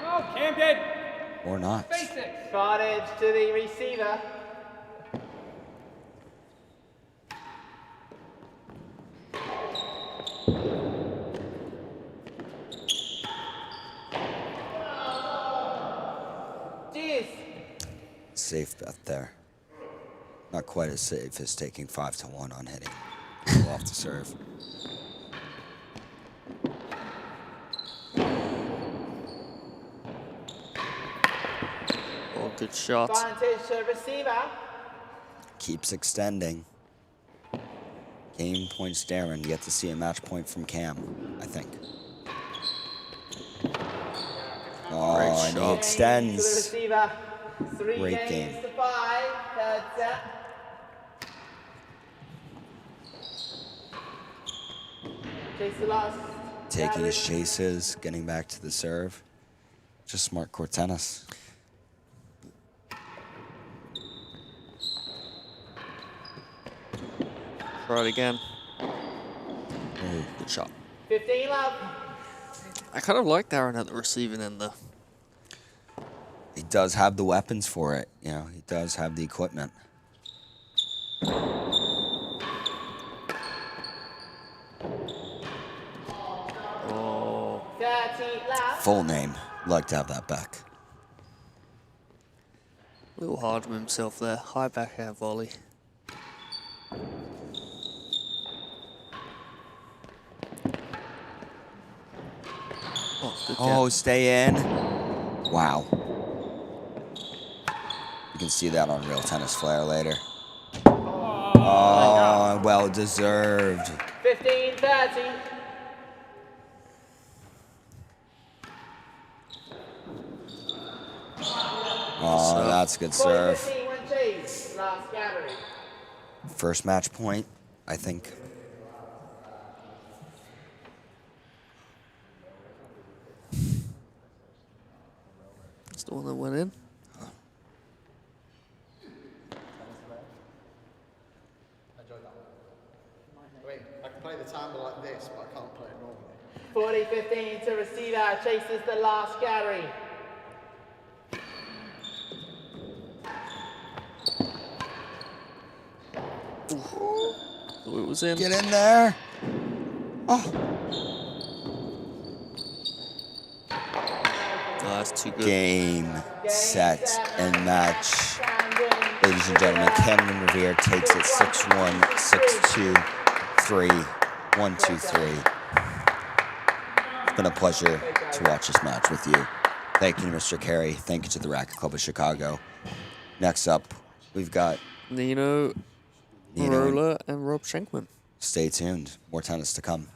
Oh, Camden! Or not. Advantage to the receiver. Juice. Safe bet there. Not quite as safe as taking 5-1 on hitting off the serve. Oh, good shot. Advantage to the receiver. Keeps extending. Game points Darren. You get to see a match point from Cam, I think. Oh, and he shot. To the extends. receiver. 3 Great games game. to 5. Third set. Chase the last. Taking his gathering. chases, getting back to the serve. Just smart court tennis. Try it again. Ooh. Good shot. 15 love. I kind of like Darren at the receiving end though. He does have the weapons for it. You know, he does have the equipment. Oh, 30 love. Full name. Like to have that back. a little hard on himself there. High backhand volley. Oh, good Oh, get. stay in. Wow. You can see that on Real Tennis Flair later. Oh, well deserved. 15-30. Oh, that's a good serve. 40-15 win chase. Last gathering. First match point, I think. It's the one that went in. I mean, I can play the timer like this, but I can't play it normally. 40-15 to receiver. Chases the last gathering. Oh, it was in. Get in there. Oh, Oh, that's too good. game, set, and match. Camden. Ladies and gentlemen, Camden Riviere takes it 6-1, 6-2, 3, 1-2-3. It's been a pleasure to watch this match with you. Thank you to Mr. Carey. Thank you to the Racket Club of Chicago. Next up, we've got Nino Nino. Marola and Rob Schenkman. Stay tuned. More tennis to come.